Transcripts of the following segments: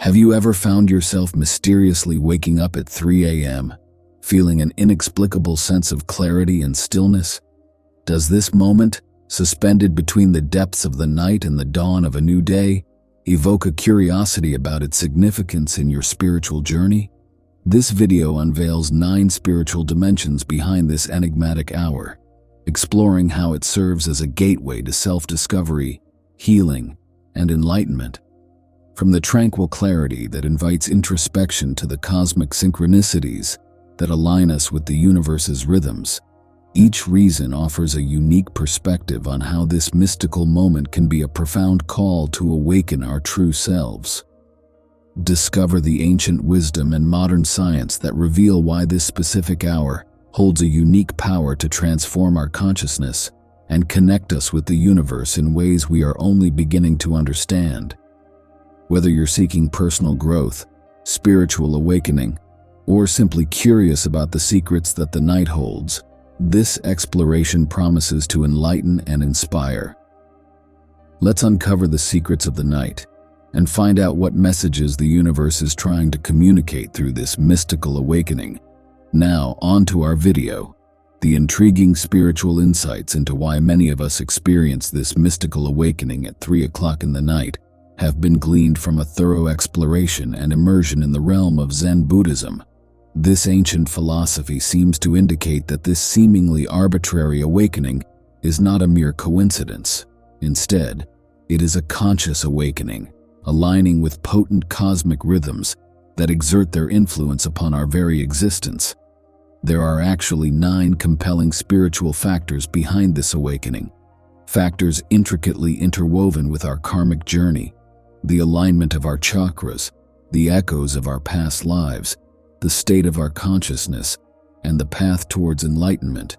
Have you ever found yourself mysteriously waking up at 3 a.m., feeling an inexplicable sense of clarity and stillness? Does this moment, suspended between the depths of the night and the dawn of a new day, evoke a curiosity about its significance in your spiritual journey? This video unveils 9 spiritual dimensions behind this enigmatic hour, exploring how it serves as a gateway to self-discovery, healing, and enlightenment. From the tranquil clarity that invites introspection to the cosmic synchronicities that align us with the universe's rhythms, each reason offers a unique perspective on how this mystical moment can be a profound call to awaken our true selves. Discover the ancient wisdom and modern science that reveal why this specific hour holds a unique power to transform our consciousness and connect us with the universe in ways we are only beginning to understand. Whether you're seeking personal growth, spiritual awakening, or simply curious about the secrets that the night holds, this exploration promises to enlighten and inspire. Let's uncover the secrets of the night and find out what messages the universe is trying to communicate through this mystical awakening. Now, on to our video. The intriguing spiritual insights into why many of us experience this mystical awakening at 3 o'clock in the night have been gleaned from a thorough exploration and immersion in the realm of Zen Buddhism. This ancient philosophy seems to indicate that this seemingly arbitrary awakening is not a mere coincidence. Instead, it is a conscious awakening, aligning with potent cosmic rhythms that exert their influence upon our very existence. There are actually 9 compelling spiritual factors behind this awakening, factors intricately interwoven with our karmic journey, the alignment of our chakras, the echoes of our past lives, the state of our consciousness, and the path towards enlightenment.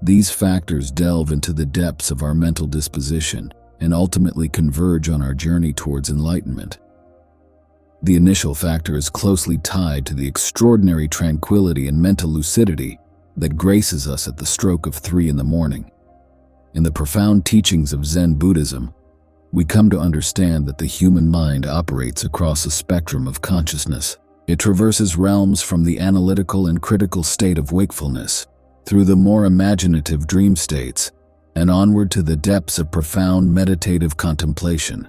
These factors delve into the depths of our mental disposition and ultimately converge on our journey towards enlightenment. The initial factor is closely tied to the extraordinary tranquility and mental lucidity that graces us at the stroke of 3 in the morning. In the profound teachings of Zen Buddhism, we come to understand that the human mind operates across a spectrum of consciousness. It traverses realms from the analytical and critical state of wakefulness, through the more imaginative dream states, and onward to the depths of profound meditative contemplation.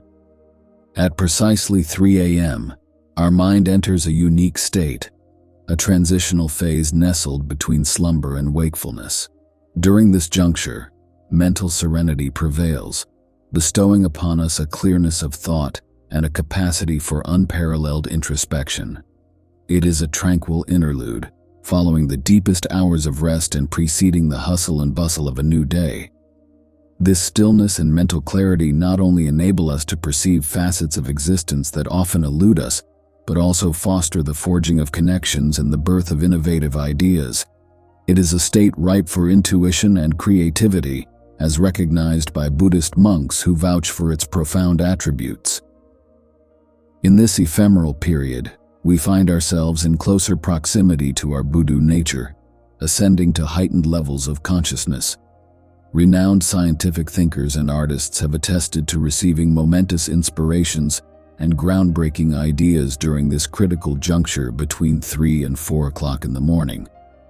At precisely 3 a.m., our mind enters a unique state, a transitional phase nestled between slumber and wakefulness. During this juncture, mental serenity prevails, bestowing upon us a clearness of thought and a capacity for unparalleled introspection. It is a tranquil interlude, following the deepest hours of rest and preceding the hustle and bustle of a new day. This stillness and mental clarity not only enable us to perceive facets of existence that often elude us, but also foster the forging of connections and the birth of innovative ideas. It is a state ripe for intuition and creativity, as recognized by Buddhist monks who vouch for its profound attributes. In this ephemeral period, we find ourselves in closer proximity to our Buddha nature, ascending to heightened levels of consciousness. Renowned scientific thinkers and artists have attested to receiving momentous inspirations and groundbreaking ideas during this critical juncture between 3 and 4 o'clock in the morning.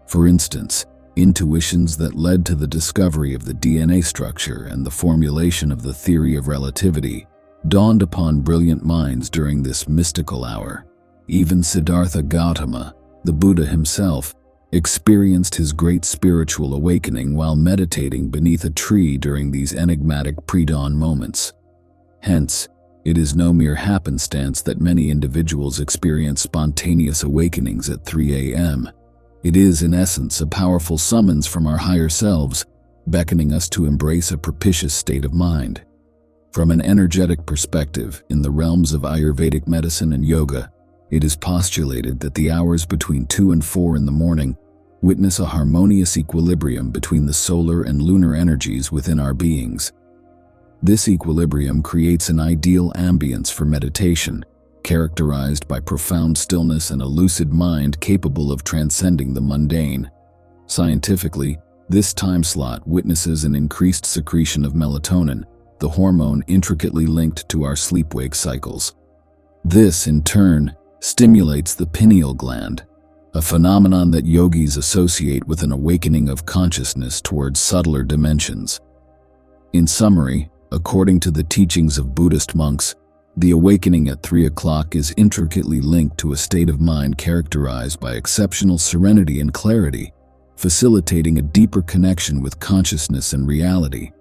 For instance, intuitions that led to the discovery of the DNA structure and the formulation of the theory of relativity dawned upon brilliant minds during this mystical hour. Even Siddhartha Gautama, the Buddha himself, experienced his great spiritual awakening while meditating beneath a tree during these enigmatic pre-dawn moments. Hence, it is no mere happenstance that many individuals experience spontaneous awakenings at 3 a.m. It is, in essence, a powerful summons from our higher selves, beckoning us to embrace a propitious state of mind. From an energetic perspective, in the realms of Ayurvedic medicine and yoga, it is postulated that the hours between 2 and 4 in the morning witness a harmonious equilibrium between the solar and lunar energies within our beings. This equilibrium creates an ideal ambience for meditation, characterized by profound stillness and a lucid mind capable of transcending the mundane. Scientifically, this time slot witnesses an increased secretion of melatonin, the hormone intricately linked to our sleep-wake cycles. This, in turn, stimulates the pineal gland, a phenomenon that yogis associate with an awakening of consciousness towards subtler dimensions. In summary, according to the teachings of Buddhist monks, the awakening at 3 o'clock is intricately linked to a state of mind characterized by exceptional serenity and clarity, facilitating a deeper connection with consciousness and reality.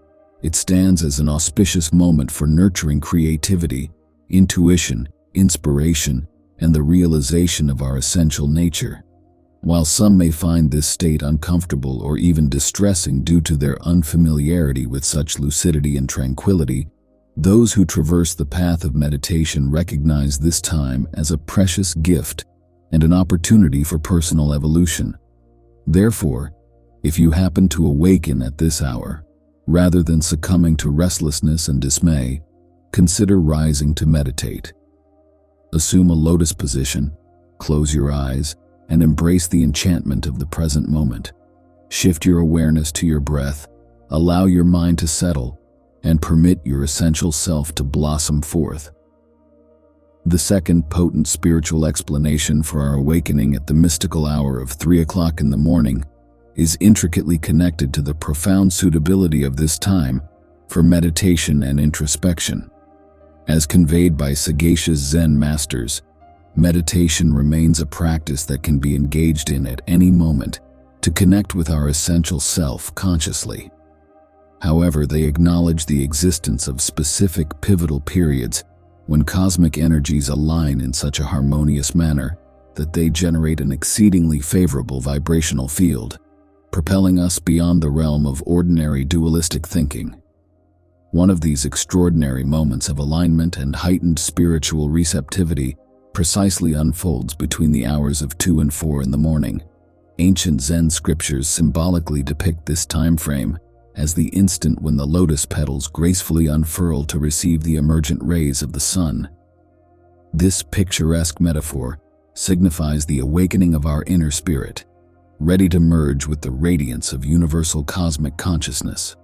It stands as an auspicious moment for nurturing creativity, intuition, inspiration, and the realization of our essential nature. While some may find this state uncomfortable or even distressing due to their unfamiliarity with such lucidity and tranquility, those who traverse the path of meditation recognize this time as a precious gift and an opportunity for personal evolution. Therefore, if you happen to awaken at this hour, rather than succumbing to restlessness and dismay, consider rising to meditate. Assume a lotus position, close your eyes, and embrace the enchantment of the present moment. Shift your awareness to your breath, allow your mind to settle, and permit your essential self to blossom forth. The second potent spiritual explanation for our awakening at the mystical hour of 3 o'clock in the morning is intricately connected to the profound suitability of this time for meditation and introspection. As conveyed by sagacious Zen masters, meditation remains a practice that can be engaged in at any moment to connect with our essential self consciously. However, they acknowledge the existence of specific pivotal periods when cosmic energies align in such a harmonious manner that they generate an exceedingly favorable vibrational field, propelling us beyond the realm of ordinary dualistic thinking. One of these extraordinary moments of alignment and heightened spiritual receptivity precisely unfolds between the hours of 2 and 4 in the morning. Ancient Zen scriptures symbolically depict this time frame as the instant when the lotus petals gracefully unfurl to receive the emergent rays of the sun. This picturesque metaphor signifies the awakening of our inner spirit, ready to merge with the radiance of universal cosmic consciousness.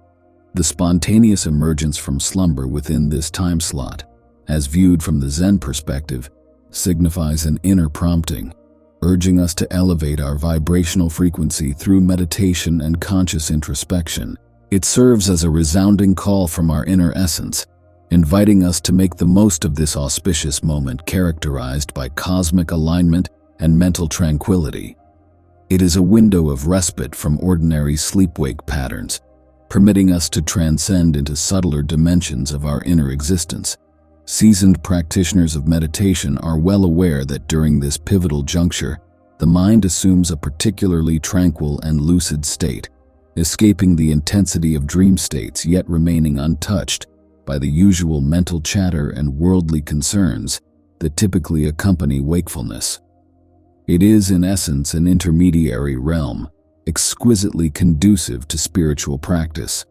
The spontaneous emergence from slumber within this time slot, as viewed from the Zen perspective, signifies an inner prompting, urging us to elevate our vibrational frequency through meditation and conscious introspection. It serves as a resounding call from our inner essence, inviting us to make the most of this auspicious moment characterized by cosmic alignment and mental tranquility. It is a window of respite from ordinary sleep-wake patterns, permitting us to transcend into subtler dimensions of our inner existence. Seasoned practitioners of meditation are well aware that during this pivotal juncture, the mind assumes a particularly tranquil and lucid state, escaping the intensity of dream states yet remaining untouched by the usual mental chatter and worldly concerns that typically accompany wakefulness. It is, in essence, an intermediary realm, exquisitely conducive to spiritual practice.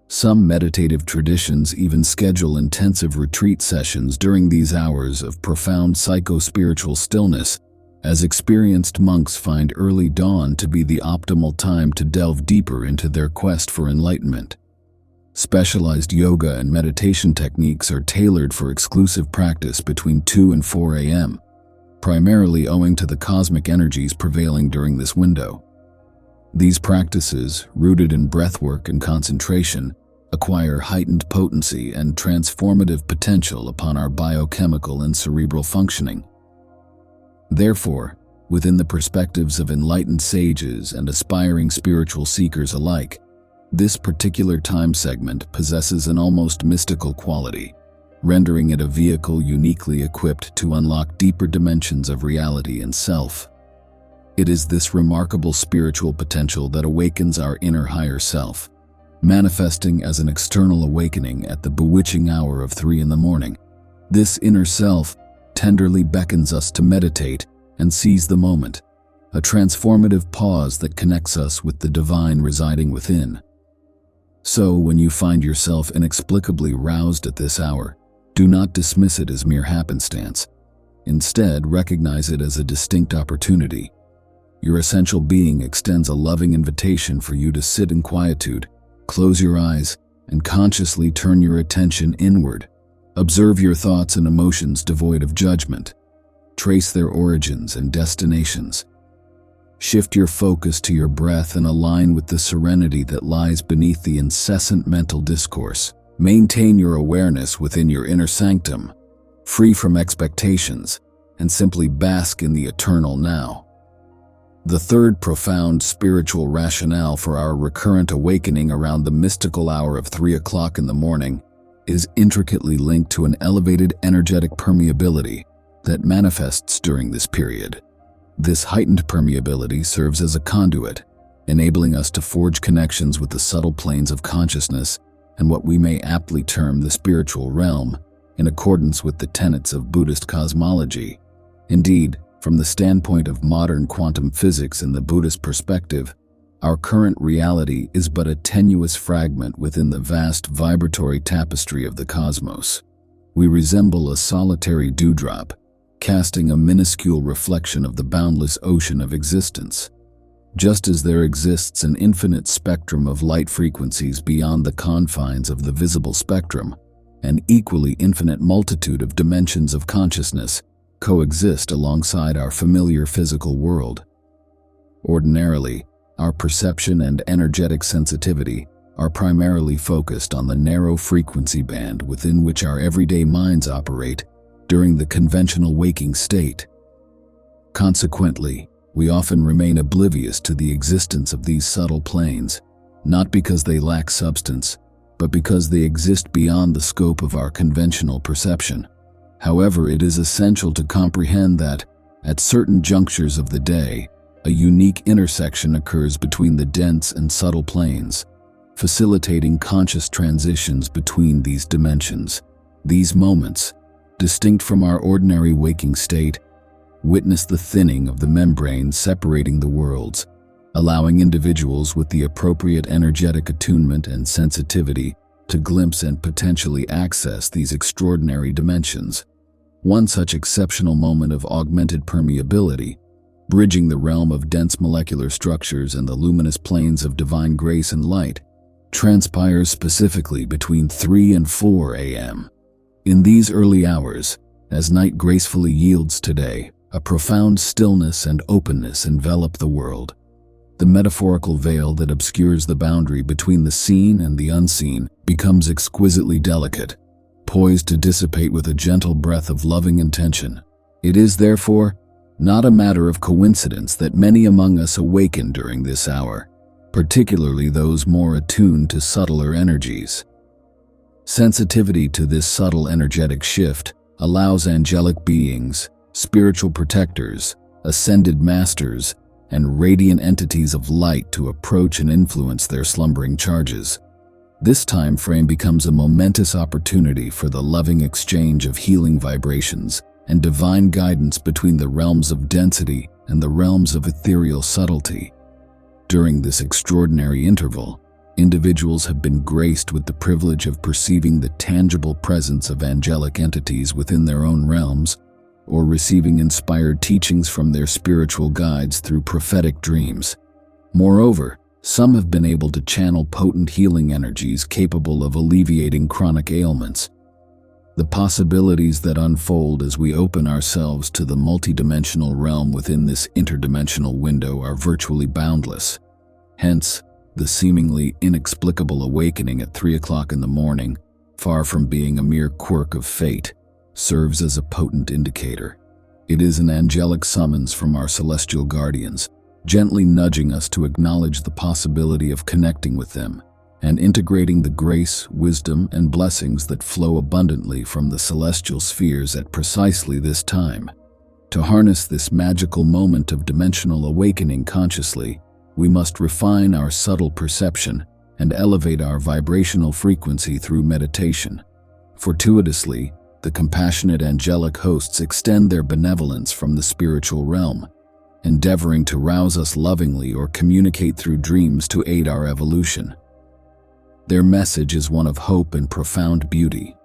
Some meditative traditions even schedule intensive retreat sessions during these hours of profound psycho-spiritual stillness, as experienced monks find early dawn to be the optimal time to delve deeper into their quest for enlightenment. Specialized yoga and meditation techniques are tailored for exclusive practice between 2 and 4 a.m., primarily owing to the cosmic energies prevailing during this window. These practices, rooted in breathwork and concentration, acquire heightened potency and transformative potential upon our biochemical and cerebral functioning. Therefore, within the perspectives of enlightened sages and aspiring spiritual seekers alike, this particular time segment possesses an almost mystical quality, rendering it a vehicle uniquely equipped to unlock deeper dimensions of reality and self. It is this remarkable spiritual potential that awakens our inner higher self, manifesting as an external awakening at the bewitching hour of 3 in the morning. This inner self tenderly beckons us to meditate and seize the moment, a transformative pause that connects us with the divine residing within. So, when you find yourself inexplicably roused at this hour, do not dismiss it as mere happenstance. Instead, recognize it as a distinct opportunity. Your essential being extends a loving invitation for you to sit in quietude, close your eyes, and consciously turn your attention inward, Observe your thoughts and emotions devoid of judgment. Trace their origins and destinations. Shift your focus to your breath and align with the serenity that lies beneath the incessant mental discourse. Maintain your awareness within your inner sanctum, free from expectations, and simply bask in the eternal now. The third profound spiritual rationale for our recurrent awakening around the mystical hour of 3 o'clock in the morning is intricately linked to an elevated energetic permeability that manifests during this period. This heightened permeability serves as a conduit, enabling us to forge connections with the subtle planes of consciousness and what we may aptly term the spiritual realm, in accordance with the tenets of Buddhist cosmology. Indeed, from the standpoint of modern quantum physics and the Buddhist perspective, our current reality is but a tenuous fragment within the vast vibratory tapestry of the cosmos. We resemble a solitary dewdrop, casting a minuscule reflection of the boundless ocean of existence. Just as there exists an infinite spectrum of light frequencies beyond the confines of the visible spectrum, an equally infinite multitude of dimensions of consciousness coexist alongside our familiar physical world. Ordinarily, our perception and energetic sensitivity are primarily focused on the narrow frequency band within which our everyday minds operate during the conventional waking state. Consequently, we often remain oblivious to the existence of these subtle planes, not because they lack substance, but because they exist beyond the scope of our conventional perception. However, it is essential to comprehend that, at certain junctures of the day, a unique intersection occurs between the dense and subtle planes, facilitating conscious transitions between these dimensions. These moments, distinct from our ordinary waking state, witness the thinning of the membrane separating the worlds, allowing individuals with the appropriate energetic attunement and sensitivity to glimpse and potentially access these extraordinary dimensions. One such exceptional moment of augmented permeability, bridging the realm of dense molecular structures and the luminous planes of divine grace and light, transpires specifically between 3 and 4 a.m. In these early hours, as night gracefully yields to day, a profound stillness and openness envelop the world. The metaphorical veil that obscures the boundary between the seen and the unseen becomes exquisitely delicate, poised to dissipate with a gentle breath of loving intention. It is, therefore, not a matter of coincidence that many among us awaken during this hour, particularly those more attuned to subtler energies. Sensitivity to this subtle energetic shift allows angelic beings, spiritual protectors, ascended masters, and radiant entities of light to approach and influence their slumbering charges. This time frame becomes a momentous opportunity for the loving exchange of healing vibrations and divine guidance between the realms of density and the realms of ethereal subtlety. During this extraordinary interval, individuals have been graced with the privilege of perceiving the tangible presence of angelic entities within their own realms, or receiving inspired teachings from their spiritual guides through prophetic dreams. Moreover, some have been able to channel potent healing energies capable of alleviating chronic ailments. The possibilities that unfold as we open ourselves to the multidimensional realm within this interdimensional window are virtually boundless. Hence, the seemingly inexplicable awakening at 3 o'clock in the morning, far from being a mere quirk of fate, serves as a potent indicator. It is an angelic summons from our celestial guardians, gently nudging us to acknowledge the possibility of connecting with them and integrating the grace, wisdom, and blessings that flow abundantly from the celestial spheres at precisely this time. To harness this magical moment of dimensional awakening consciously, we must refine our subtle perception and elevate our vibrational frequency through meditation. Fortuitously, the compassionate angelic hosts extend their benevolence from the spiritual realm, endeavoring to rouse us lovingly or communicate through dreams to aid our evolution. Their message is one of hope and profound beauty,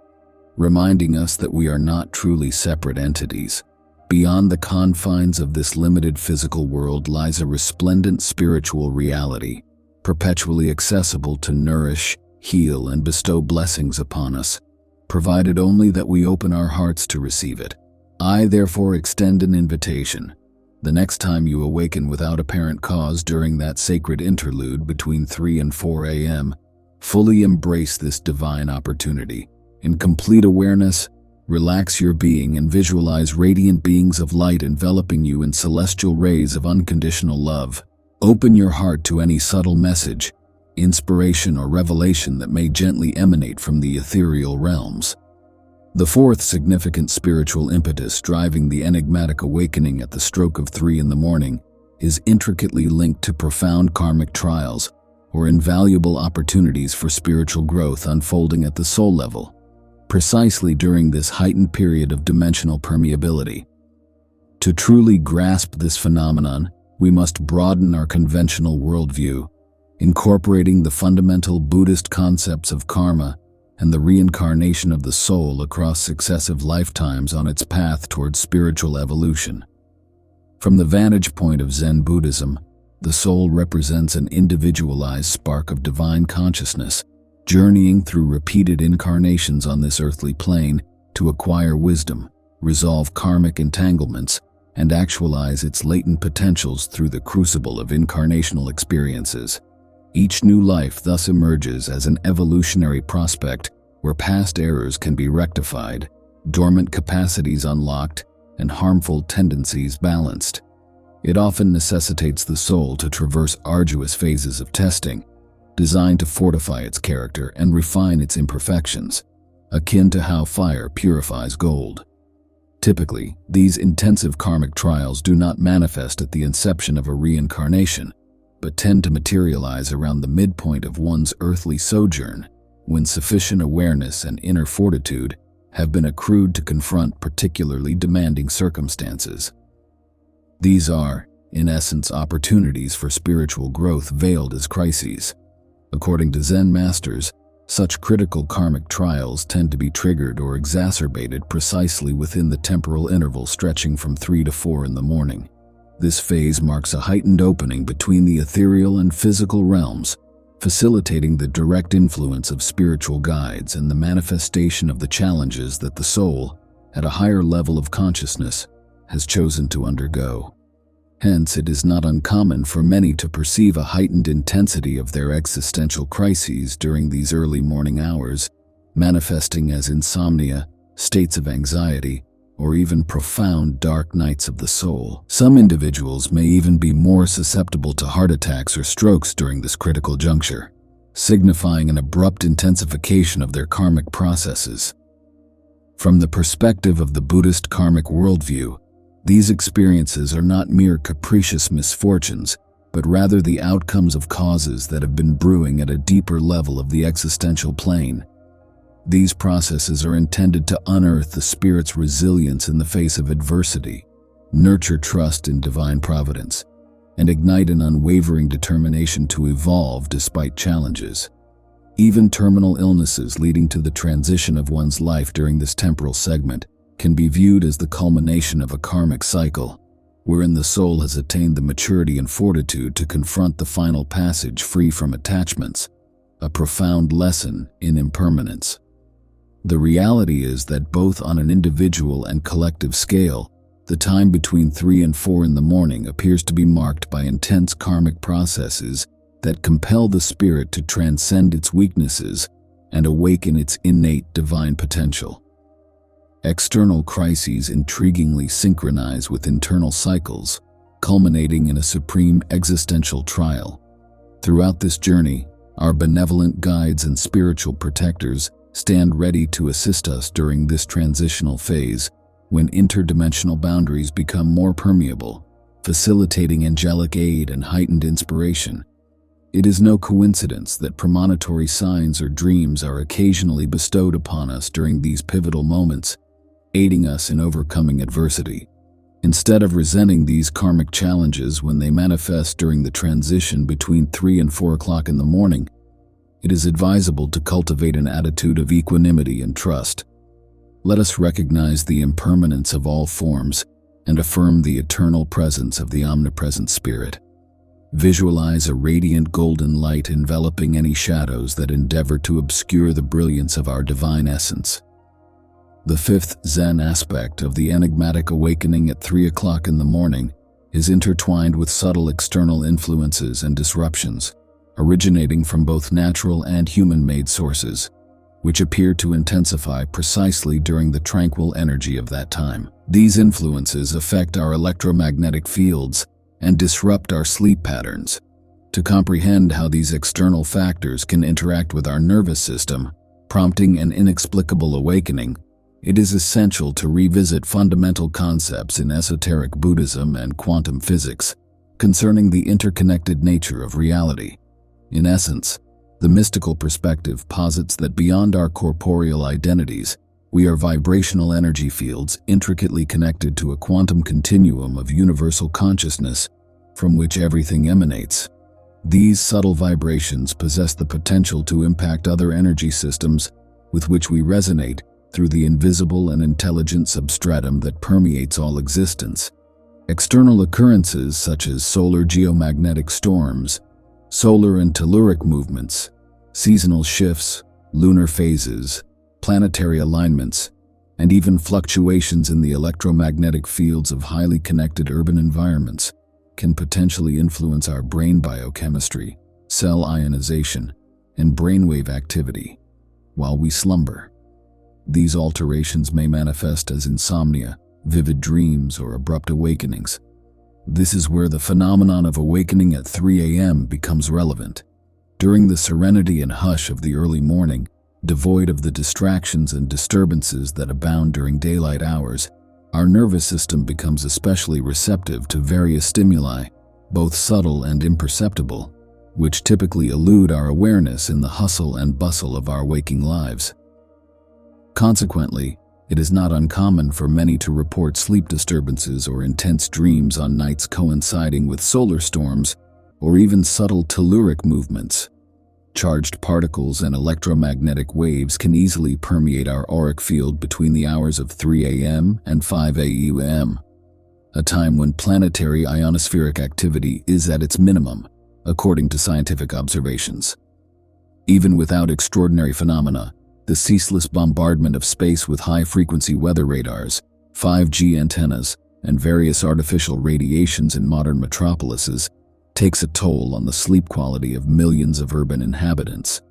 reminding us that we are not truly separate entities. Beyond the confines of this limited physical world lies a resplendent spiritual reality, perpetually accessible to nourish, heal, and bestow blessings upon us. provided only that we open our hearts to receive it. I therefore extend an invitation. The next time you awaken without apparent cause during that sacred interlude between 3 and 4 a.m., fully embrace this divine opportunity. In complete awareness, relax your being and visualize radiant beings of light enveloping you in celestial rays of unconditional love. Open your heart to any subtle message, inspiration, or revelation that may gently emanate from the ethereal realms. The fourth significant spiritual impetus driving the enigmatic awakening at the stroke of 3 in the morning is intricately linked to profound karmic trials or invaluable opportunities for spiritual growth unfolding at the soul level, precisely during this heightened period of dimensional permeability. To truly grasp this phenomenon, we must broaden our conventional worldview, incorporating the fundamental Buddhist concepts of karma and the reincarnation of the soul across successive lifetimes on its path towards spiritual evolution. From the vantage point of Zen Buddhism, the soul represents an individualized spark of divine consciousness, journeying through repeated incarnations on this earthly plane to acquire wisdom, resolve karmic entanglements, and actualize its latent potentials through the crucible of incarnational experiences. Each new life thus emerges as an evolutionary prospect where past errors can be rectified, dormant capacities unlocked, and harmful tendencies balanced. It often necessitates the soul to traverse arduous phases of testing, designed to fortify its character and refine its imperfections, akin to how fire purifies gold. Typically, these intensive karmic trials do not manifest at the inception of a reincarnation, but tend to materialize around the midpoint of one's earthly sojourn, when sufficient awareness and inner fortitude have been accrued to confront particularly demanding circumstances. These are, in essence, opportunities for spiritual growth veiled as crises. According to Zen masters, such critical karmic trials tend to be triggered or exacerbated precisely within the temporal interval stretching from 3 to 4 in the morning. This phase marks a heightened opening between the ethereal and physical realms, facilitating the direct influence of spiritual guides and the manifestation of the challenges that the soul, at a higher level of consciousness, has chosen to undergo. Hence, it is not uncommon for many to perceive a heightened intensity of their existential crises during these early morning hours, manifesting as insomnia, states of anxiety, or even profound dark nights of the soul. Some individuals may even be more susceptible to heart attacks or strokes during this critical juncture, signifying an abrupt intensification of their karmic processes. From the perspective of the Buddhist karmic worldview, these experiences are not mere capricious misfortunes, but rather the outcomes of causes that have been brewing at a deeper level of the existential plane. These processes are intended to unearth the spirit's resilience in the face of adversity, nurture trust in divine providence, and ignite an unwavering determination to evolve despite challenges. Even terminal illnesses leading to the transition of one's life during this temporal segment can be viewed as the culmination of a karmic cycle, wherein the soul has attained the maturity and fortitude to confront the final passage free from attachments, a profound lesson in impermanence. The reality is that both on an individual and collective scale, the time between 3 and 4 in the morning appears to be marked by intense karmic processes that compel the spirit to transcend its weaknesses and awaken its innate divine potential. External crises intriguingly synchronize with internal cycles, culminating in a supreme existential trial. Throughout this journey, our benevolent guides and spiritual protectors stand ready to assist us during this transitional phase when interdimensional boundaries become more permeable, facilitating angelic aid and heightened inspiration. It is no coincidence that premonitory signs or dreams are occasionally bestowed upon us during these pivotal moments, aiding us in overcoming adversity. Instead of resenting these karmic challenges when they manifest during the transition between 3 and 4 o'clock in the morning, it is advisable to cultivate an attitude of equanimity and trust. Let us recognize the impermanence of all forms and affirm the eternal presence of the omnipresent Spirit. Visualize a radiant golden light enveloping any shadows that endeavor to obscure the brilliance of our divine essence. The fifth Zen aspect of the enigmatic awakening at 3 o'clock in the morning is intertwined with subtle external influences and disruptions, originating from both natural and human-made sources, which appear to intensify precisely during the tranquil energy of that time. These influences affect our electromagnetic fields and disrupt our sleep patterns. To comprehend how these external factors can interact with our nervous system, prompting an inexplicable awakening, it is essential to revisit fundamental concepts in esoteric Buddhism and quantum physics concerning the interconnected nature of reality. In essence, the mystical perspective posits that beyond our corporeal identities, we are vibrational energy fields intricately connected to a quantum continuum of universal consciousness from which everything emanates. These subtle vibrations possess the potential to impact other energy systems with which we resonate through the invisible and intelligent substratum that permeates all existence. External occurrences such as solar geomagnetic storms, solar and telluric movements, seasonal shifts, lunar phases, planetary alignments, and even fluctuations in the electromagnetic fields of highly connected urban environments can potentially influence our brain biochemistry, cell ionization, and brainwave activity while we slumber. These alterations may manifest as insomnia, vivid dreams, or abrupt awakenings. This is where the phenomenon of awakening at 3 a.m. becomes relevant. During the serenity and hush of the early morning, devoid of the distractions and disturbances that abound during daylight hours, our nervous system becomes especially receptive to various stimuli, both subtle and imperceptible, which typically elude our awareness in the hustle and bustle of our waking lives. Consequently, it is not uncommon for many to report sleep disturbances or intense dreams on nights coinciding with solar storms or even subtle telluric movements. Charged particles and electromagnetic waves can easily permeate our auric field between the hours of 3 a.m. and 5 a.m., a time when planetary ionospheric activity is at its minimum, according to scientific observations. Even without extraordinary phenomena, the ceaseless bombardment of space with high-frequency weather radars, 5G antennas, and various artificial radiations in modern metropolises takes a toll on the sleep quality of millions of urban inhabitants.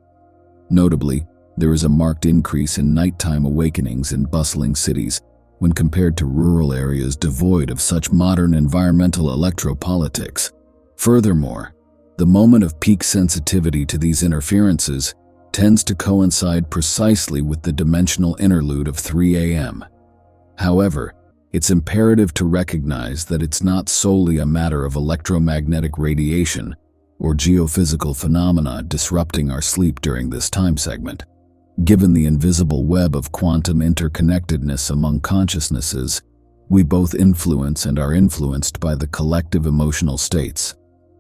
Notably, there is a marked increase in nighttime awakenings in bustling cities when compared to rural areas devoid of such modern environmental electropolitics. Furthermore, the moment of peak sensitivity to these interferences tends to coincide precisely with the dimensional interlude of 3 a.m. However, it's imperative to recognize that it's not solely a matter of electromagnetic radiation or geophysical phenomena disrupting our sleep during this time segment. Given the invisible web of quantum interconnectedness among consciousnesses, we both influence and are influenced by the collective emotional states.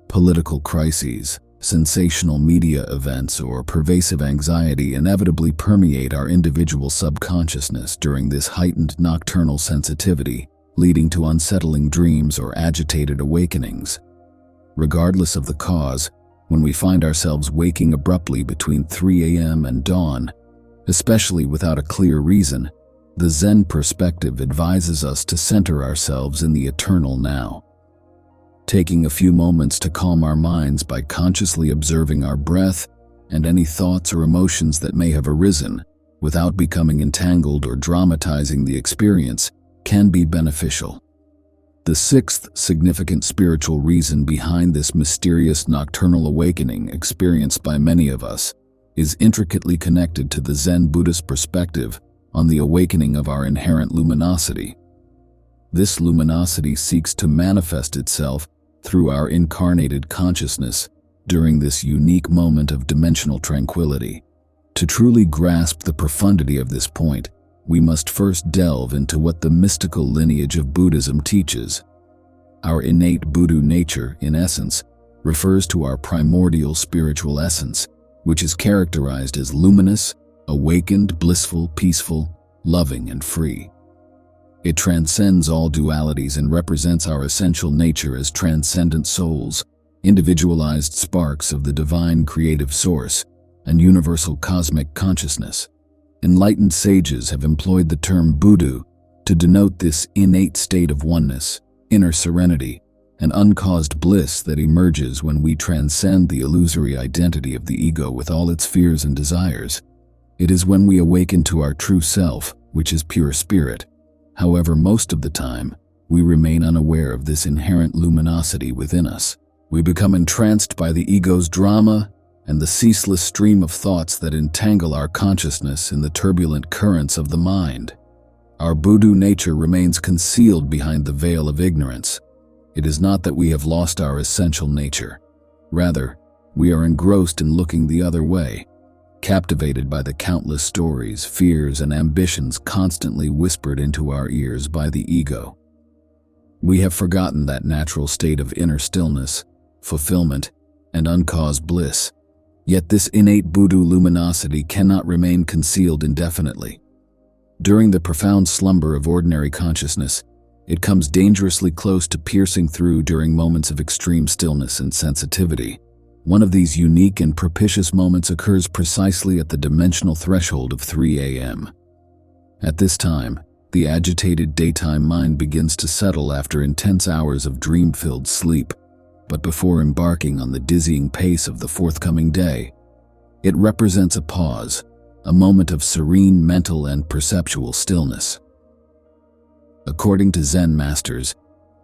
Political crises, sensational media events, or pervasive anxiety inevitably permeate our individual subconsciousness during this heightened nocturnal sensitivity, leading to unsettling dreams or agitated awakenings. Regardless of the cause, when we find ourselves waking abruptly between 3 a.m. and dawn, especially without a clear reason, the Zen perspective advises us to center ourselves in the eternal now. Taking a few moments to calm our minds by consciously observing our breath and any thoughts or emotions that may have arisen, without becoming entangled or dramatizing the experience, can be beneficial. The sixth significant spiritual reason behind this mysterious nocturnal awakening experienced by many of us is intricately connected to the Zen Buddhist perspective on the awakening of our inherent luminosity. This luminosity seeks to manifest itself through our incarnated consciousness during this unique moment of dimensional tranquility. To truly grasp the profundity of this point, we must first delve into what the mystical lineage of Buddhism teaches. Our innate Buddha nature, in essence, refers to our primordial spiritual essence, which is characterized as luminous, awakened, blissful, peaceful, loving, and free. It transcends all dualities and represents our essential nature as transcendent souls, individualized sparks of the divine creative source, and universal cosmic consciousness. Enlightened sages have employed the term Buddha to denote this innate state of oneness, inner serenity, and uncaused bliss that emerges when we transcend the illusory identity of the ego with all its fears and desires. It is when we awaken to our true self, which is pure spirit. However, most of the time, we remain unaware of this inherent luminosity within us. We become entranced by the ego's drama and the ceaseless stream of thoughts that entangle our consciousness in the turbulent currents of the mind. Our Buddha nature remains concealed behind the veil of ignorance. It is not that we have lost our essential nature. Rather, we are engrossed in looking the other way, captivated by the countless stories, fears, and ambitions constantly whispered into our ears by the ego. We have forgotten that natural state of inner stillness, fulfillment, and uncaused bliss. Yet this innate Buddha luminosity cannot remain concealed indefinitely. During the profound slumber of ordinary consciousness, it comes dangerously close to piercing through during moments of extreme stillness and sensitivity. One of these unique and propitious moments occurs precisely at the dimensional threshold of 3 a.m. At this time, the agitated daytime mind begins to settle after intense hours of dream-filled sleep. But before embarking on the dizzying pace of the forthcoming day, it represents a pause, a moment of serene mental and perceptual stillness. According to Zen masters,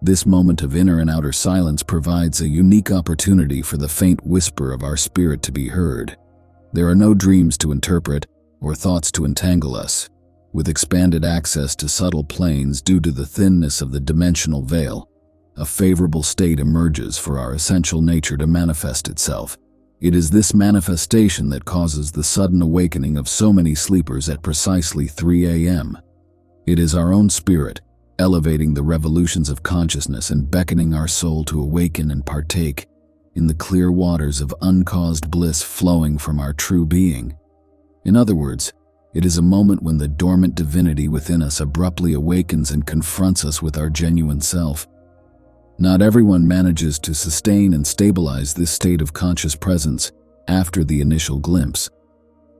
this moment of inner and outer silence provides a unique opportunity for the faint whisper of our spirit to be heard. There are no dreams to interpret or thoughts to entangle us. With expanded access to subtle planes due to the thinness of the dimensional veil, a favorable state emerges for our essential nature to manifest itself. It is this manifestation that causes the sudden awakening of so many sleepers at precisely 3 a.m. It is our own spirit, elevating the revolutions of consciousness and beckoning our soul to awaken and partake in the clear waters of uncaused bliss flowing from our true being. In other words, it is a moment when the dormant divinity within us abruptly awakens and confronts us with our genuine self. Not everyone manages to sustain and stabilize this state of conscious presence after the initial glimpse.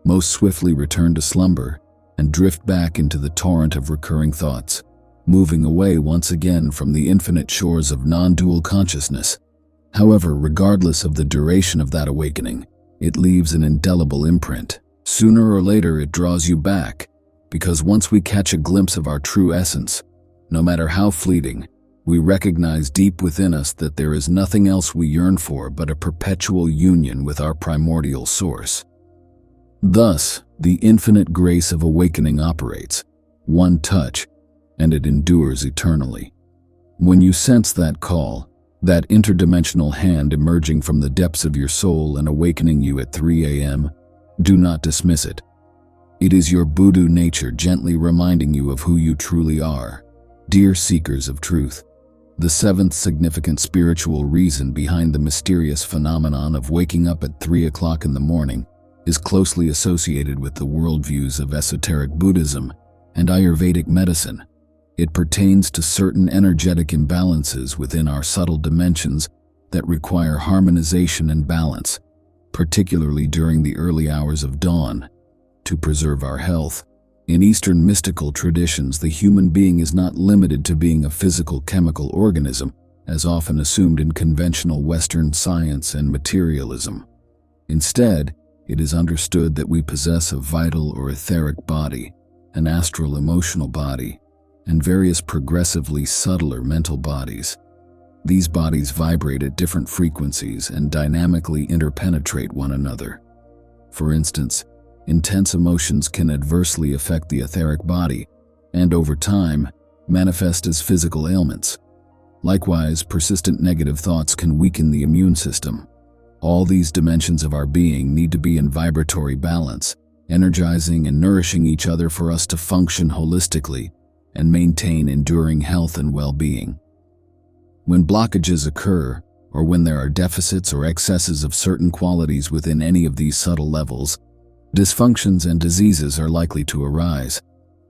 Most swiftly return to slumber and drift back into the torrent of recurring thoughts, moving away once again from the infinite shores of non-dual consciousness. However, regardless of the duration of that awakening, it leaves an indelible imprint. Sooner or later it draws you back, because once we catch a glimpse of our true essence, no matter how fleeting, we recognize deep within us that there is nothing else we yearn for but a perpetual union with our primordial source. Thus, the infinite grace of awakening operates. One touch, and it endures eternally. When you sense that call, that interdimensional hand emerging from the depths of your soul and awakening you at 3 a.m., do not dismiss it. It is your Buddha nature gently reminding you of who you truly are. Dear seekers of truth, the seventh significant spiritual reason behind the mysterious phenomenon of waking up at 3 o'clock in the morning is closely associated with the worldviews of esoteric Buddhism and Ayurvedic medicine. It pertains to certain energetic imbalances within our subtle dimensions that require harmonization and balance, particularly during the early hours of dawn, to preserve our health. In Eastern mystical traditions, the human being is not limited to being a physical chemical organism, as often assumed in conventional Western science and materialism. Instead, it is understood that we possess a vital or etheric body, an astral emotional body, and various progressively subtler mental bodies. These bodies vibrate at different frequencies and dynamically interpenetrate one another. For instance, intense emotions can adversely affect the etheric body, and over time, manifest as physical ailments. Likewise, persistent negative thoughts can weaken the immune system. All these dimensions of our being need to be in vibratory balance, energizing and nourishing each other for us to function holistically and maintain enduring health and well-being. When blockages occur, or when there are deficits or excesses of certain qualities within any of these subtle levels, dysfunctions and diseases are likely to arise.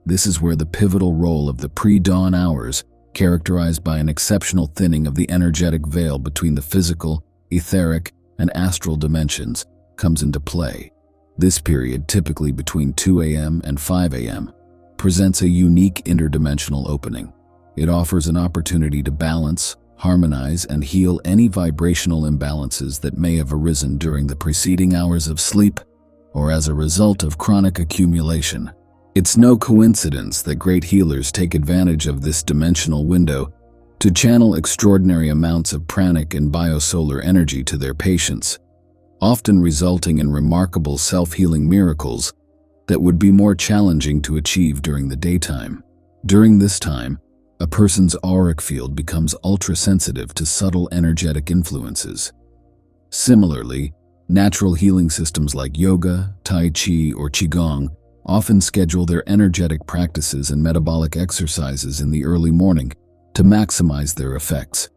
This is where the pivotal role of the pre-dawn hours, characterized by an exceptional thinning of the energetic veil between the physical, etheric, and astral dimensions, comes into play. This period, typically between 2 a.m. and 5 a.m., presents a unique interdimensional opening. It offers an opportunity to balance, harmonize, and heal any vibrational imbalances that may have arisen during the preceding hours of sleep or as a result of chronic accumulation. It's no coincidence that great healers take advantage of this dimensional window to channel extraordinary amounts of pranic and biosolar energy to their patients, often resulting in remarkable self-healing miracles that would be more challenging to achieve during the daytime. During this time, a person's auric field becomes ultra-sensitive to subtle energetic influences. Similarly, natural healing systems like yoga, tai chi, or qigong often schedule their energetic practices and metabolic exercises in the early morning to maximize their effects.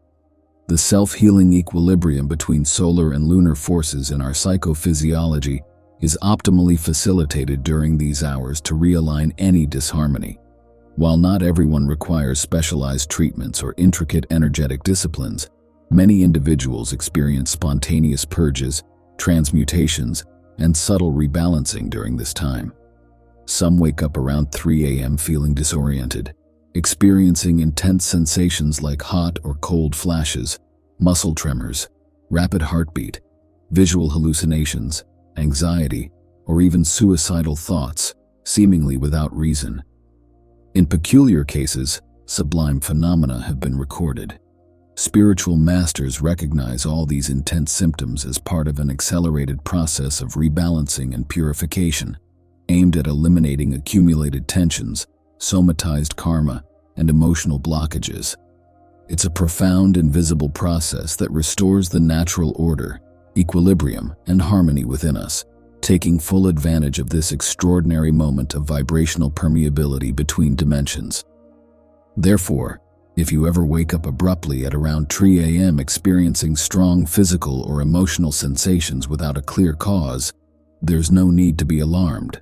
The self-healing equilibrium between solar and lunar forces in our psychophysiology is optimally facilitated during these hours to realign any disharmony. While not everyone requires specialized treatments or intricate energetic disciplines, many individuals experience spontaneous purges, transmutations, and subtle rebalancing during this time. Some wake up around 3 a.m. feeling disoriented, experiencing intense sensations like hot or cold flashes, muscle tremors, rapid heartbeat, visual hallucinations, anxiety, or even suicidal thoughts, seemingly without reason. In peculiar cases, sublime phenomena have been recorded. Spiritual masters recognize all these intense symptoms as part of an accelerated process of rebalancing and purification, aimed at eliminating accumulated tensions, somatized karma, and emotional blockages. It's a profound, invisible process that restores the natural order, equilibrium, and harmony within us, taking full advantage of this extraordinary moment of vibrational permeability between dimensions. Therefore, if you ever wake up abruptly at around 3 a.m. experiencing strong physical or emotional sensations without a clear cause, there's no need to be alarmed.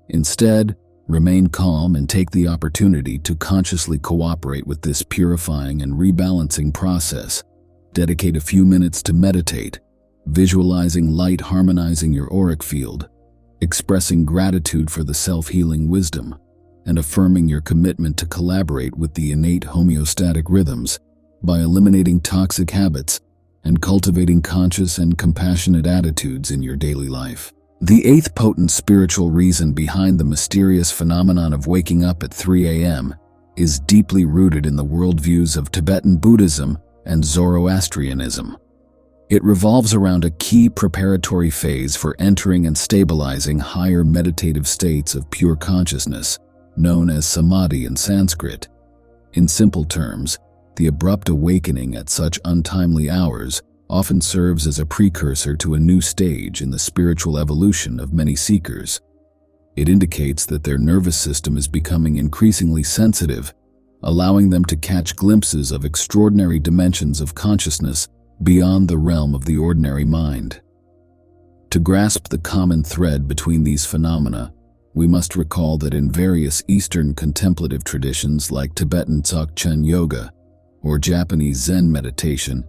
Instead, remain calm and take the opportunity to consciously cooperate with this purifying and rebalancing process. Dedicate a few minutes to meditate, visualizing light harmonizing your auric field, expressing gratitude for the self-healing wisdom, and affirming your commitment to collaborate with the innate homeostatic rhythms by eliminating toxic habits and cultivating conscious and compassionate attitudes in your daily life. The eighth potent spiritual reason behind the mysterious phenomenon of waking up at 3 a.m. is deeply rooted in the worldviews of Tibetan Buddhism and Zoroastrianism. It revolves around a key preparatory phase for entering and stabilizing higher meditative states of pure consciousness, known as samadhi in Sanskrit. In simple terms, the abrupt awakening at such untimely hours often serves as a precursor to a new stage in the spiritual evolution of many seekers. It indicates that their nervous system is becoming increasingly sensitive, allowing them to catch glimpses of extraordinary dimensions of consciousness beyond the realm of the ordinary mind. To grasp the common thread between these phenomena, we must recall that in various Eastern contemplative traditions like Tibetan Dzogchen yoga or Japanese Zen meditation,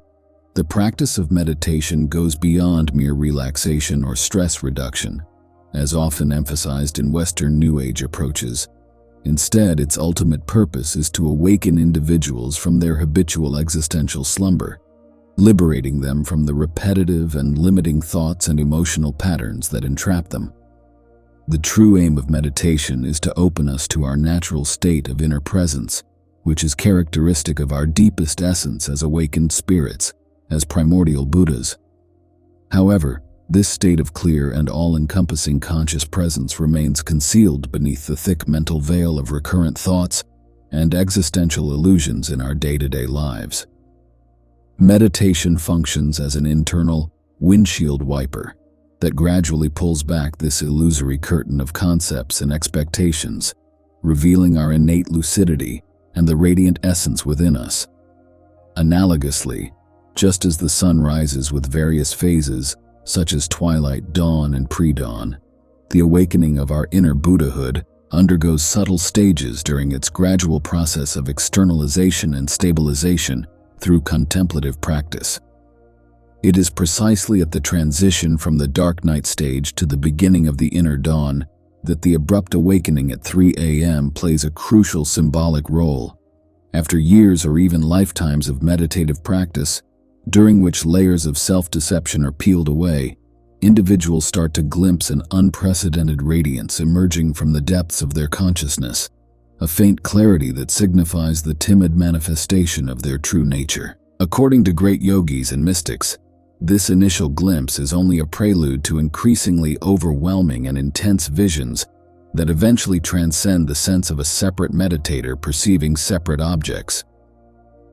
the practice of meditation goes beyond mere relaxation or stress reduction, as often emphasized in Western New Age approaches. Instead, its ultimate purpose is to awaken individuals from their habitual existential slumber, liberating them from the repetitive and limiting thoughts and emotional patterns that entrap them. The true aim of meditation is to open us to our natural state of inner presence, which is characteristic of our deepest essence as awakened spirits, as primordial Buddhas. However, this state of clear and all-encompassing conscious presence remains concealed beneath the thick mental veil of recurrent thoughts and existential illusions in our day-to-day lives. Meditation functions as an internal windshield wiper that gradually pulls back this illusory curtain of concepts and expectations, revealing our innate lucidity and the radiant essence within us. Analogously, just as the sun rises with various phases, such as twilight, dawn, and pre-dawn, the awakening of our inner Buddhahood undergoes subtle stages during its gradual process of externalization and stabilization through contemplative practice. It is precisely at the transition from the dark night stage to the beginning of the inner dawn that the abrupt awakening at 3 a.m. plays a crucial symbolic role. After years or even lifetimes of meditative practice, during which layers of self-deception are peeled away, individuals start to glimpse an unprecedented radiance emerging from the depths of their consciousness, a faint clarity that signifies the timid manifestation of their true nature. According to great yogis and mystics, this initial glimpse is only a prelude to increasingly overwhelming and intense visions that eventually transcend the sense of a separate meditator perceiving separate objects.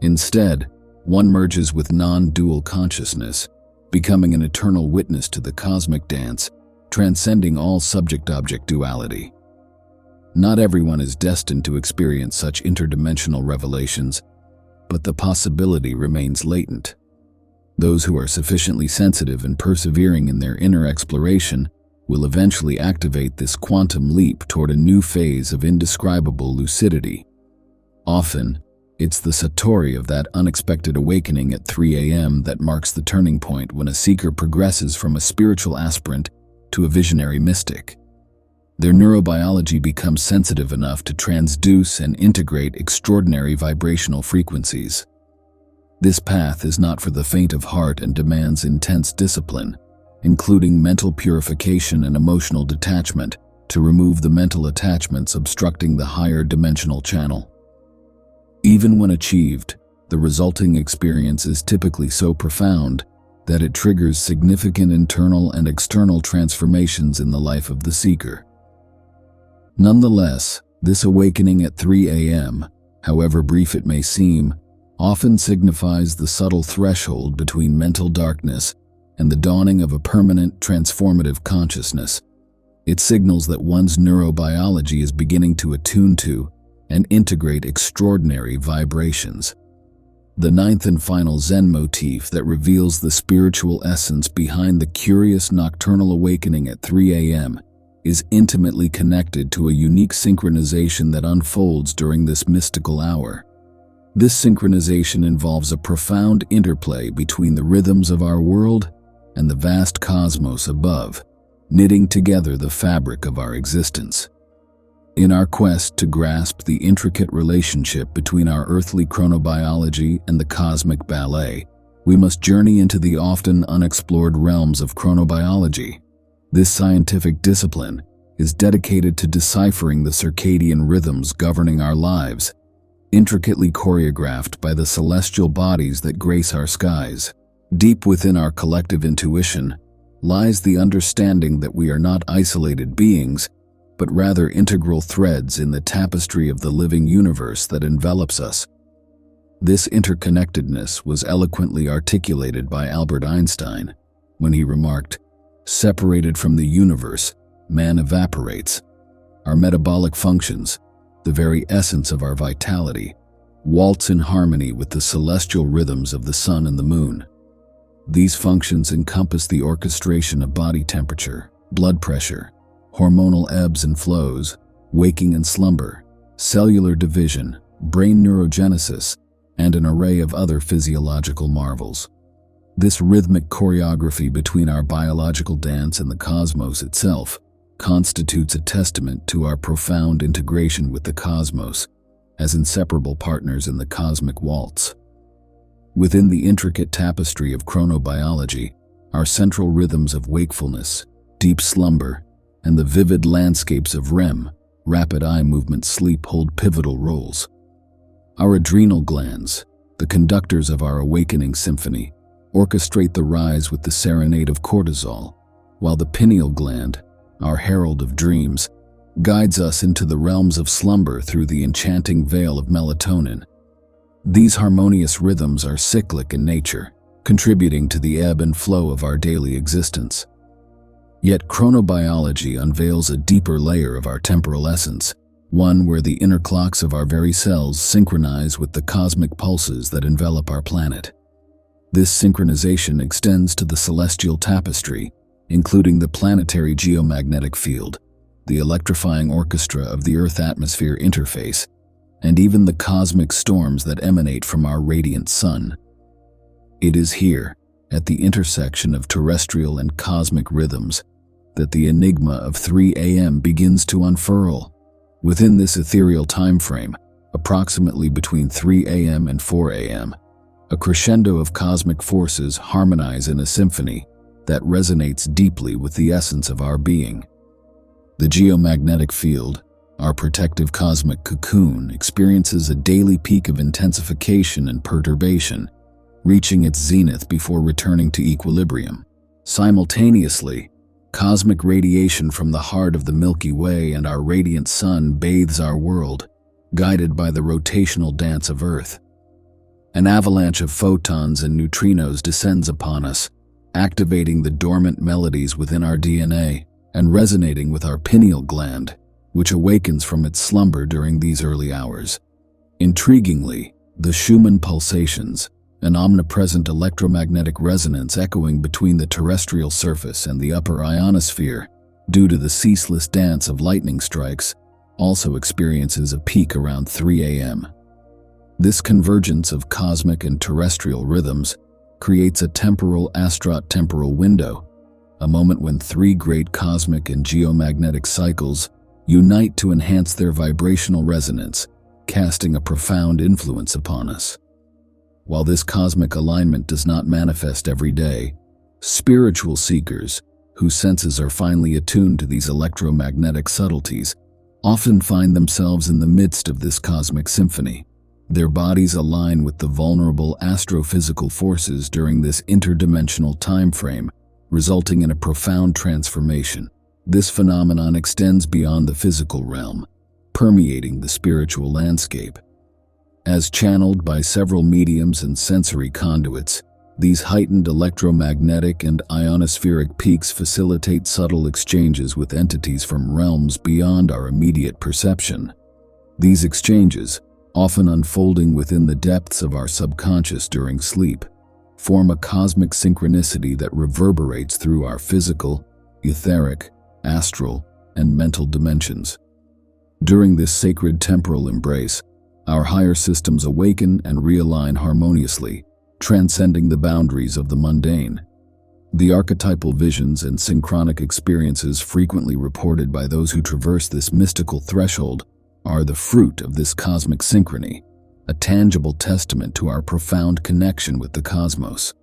Instead, one merges with non-dual consciousness, becoming an eternal witness to the cosmic dance, transcending all subject-object duality. Not everyone is destined to experience such interdimensional revelations, but the possibility remains latent. Those who are sufficiently sensitive and persevering in their inner exploration will eventually activate this quantum leap toward a new phase of indescribable lucidity. Often, it's the satori of that unexpected awakening at 3 a.m. that marks the turning point when a seeker progresses from a spiritual aspirant to a visionary mystic. Their neurobiology becomes sensitive enough to transduce and integrate extraordinary vibrational frequencies. This path is not for the faint of heart and demands intense discipline, including mental purification and emotional detachment, to remove the mental attachments obstructing the higher dimensional channel. Even when achieved, the resulting experience is typically so profound that it triggers significant internal and external transformations in the life of the seeker. Nonetheless, this awakening at 3 a.m., however brief it may seem, often signifies the subtle threshold between mental darkness and the dawning of a permanent, transformative consciousness. It signals that one's neurobiology is beginning to attune to and integrate extraordinary vibrations. The ninth and final Zen motif that reveals the spiritual essence behind the curious nocturnal awakening at 3 a.m. is intimately connected to a unique synchronization that unfolds during this mystical hour. This synchronization involves a profound interplay between the rhythms of our world and the vast cosmos above, knitting together the fabric of our existence. In our quest to grasp the intricate relationship between our earthly chronobiology and the cosmic ballet, we must journey into the often unexplored realms of chronobiology. This scientific discipline is dedicated to deciphering the circadian rhythms governing our lives, intricately choreographed by the celestial bodies that grace our skies. Deep within our collective intuition lies the understanding that we are not isolated beings, but rather integral threads in the tapestry of the living universe that envelops us. This interconnectedness was eloquently articulated by Albert Einstein when he remarked, "Separated from the universe, man evaporates. Our metabolic functions, the very essence of our vitality, waltz in harmony with the celestial rhythms of the sun and the moon." These functions encompass the orchestration of body temperature, blood pressure, hormonal ebbs and flows, waking and slumber, cellular division, brain neurogenesis, and an array of other physiological marvels. This rhythmic choreography between our biological dance and the cosmos itself constitutes a testament to our profound integration with the cosmos as inseparable partners in the cosmic waltz. Within the intricate tapestry of chronobiology, our central rhythms of wakefulness, deep slumber, and the vivid landscapes of REM, rapid eye movement sleep, hold pivotal roles. Our adrenal glands, the conductors of our awakening symphony, orchestrate the rise with the serenade of cortisol, while the pineal gland, our herald of dreams, guides us into the realms of slumber through the enchanting veil of melatonin. These harmonious rhythms are cyclic in nature, contributing to the ebb and flow of our daily existence. Yet chronobiology unveils a deeper layer of our temporal essence, one where the inner clocks of our very cells synchronize with the cosmic pulses that envelop our planet. This synchronization extends to the celestial tapestry, including the planetary geomagnetic field, the electrifying orchestra of the Earth-atmosphere interface, and even the cosmic storms that emanate from our radiant sun. It is here, at the intersection of terrestrial and cosmic rhythms, that the enigma of 3 a.m. begins to unfurl. Within this ethereal time frame, approximately between 3 a.m. and 4 a.m., a crescendo of cosmic forces harmonize in a symphony that resonates deeply with the essence of our being. The geomagnetic field, our protective cosmic cocoon, experiences a daily peak of intensification and perturbation, reaching its zenith before returning to equilibrium. Simultaneously, cosmic radiation from the heart of the Milky Way and our radiant sun bathes our world, guided by the rotational dance of Earth. An avalanche of photons and neutrinos descends upon us, activating the dormant melodies within our DNA and resonating with our pineal gland, which awakens from its slumber during these early hours. Intriguingly, the Schumann pulsations, an omnipresent electromagnetic resonance echoing between the terrestrial surface and the upper ionosphere due to the ceaseless dance of lightning strikes, also experiences a peak around 3 a.m. This convergence of cosmic and terrestrial rhythms creates a temporal astral-temporal window, a moment when 3 great cosmic and geomagnetic cycles unite to enhance their vibrational resonance, casting a profound influence upon us. While this cosmic alignment does not manifest every day, spiritual seekers, whose senses are finely attuned to these electromagnetic subtleties, often find themselves in the midst of this cosmic symphony. Their bodies align with the vulnerable astrophysical forces during this interdimensional time frame, resulting in a profound transformation. This phenomenon extends beyond the physical realm, permeating the spiritual landscape. As channeled by several mediums and sensory conduits, these heightened electromagnetic and ionospheric peaks facilitate subtle exchanges with entities from realms beyond our immediate perception. These exchanges, often unfolding within the depths of our subconscious during sleep, form a cosmic synchronicity that reverberates through our physical, etheric, astral, and mental dimensions. During this sacred temporal embrace, our higher systems awaken and realign harmoniously, transcending the boundaries of the mundane. The archetypal visions and synchronic experiences frequently reported by those who traverse this mystical threshold are the fruit of this cosmic synchrony, a tangible testament to our profound connection with the cosmos.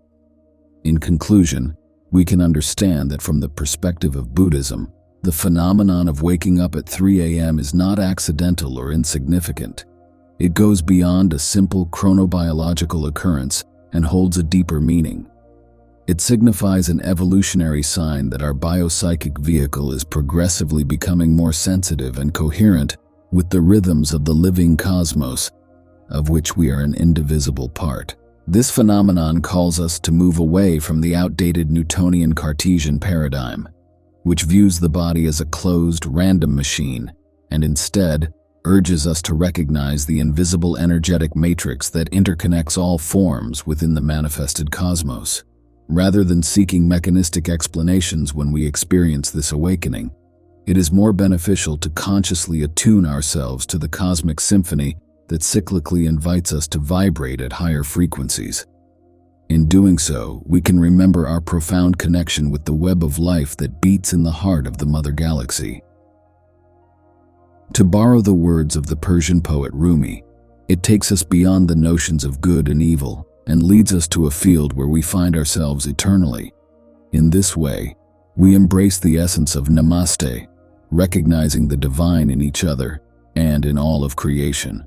In conclusion, we can understand that from the perspective of Buddhism, the phenomenon of waking up at 3 a.m. is not accidental or insignificant. It goes beyond a simple chronobiological occurrence and holds a deeper meaning. It signifies an evolutionary sign that our biopsychic vehicle is progressively becoming more sensitive and coherent with the rhythms of the living cosmos, of which we are an indivisible part. This phenomenon calls us to move away from the outdated Newtonian Cartesian paradigm, which views the body as a closed, random machine, and instead urges us to recognize the invisible energetic matrix that interconnects all forms within the manifested cosmos. Rather than seeking mechanistic explanations when we experience this awakening, it is more beneficial to consciously attune ourselves to the cosmic symphony that cyclically invites us to vibrate at higher frequencies. In doing so, we can remember our profound connection with the web of life that beats in the heart of the Mother Galaxy. To borrow the words of the Persian poet Rumi, it takes us beyond the notions of good and evil and leads us to a field where we find ourselves eternally. In this way, we embrace the essence of Namaste, recognizing the divine in each other and in all of creation.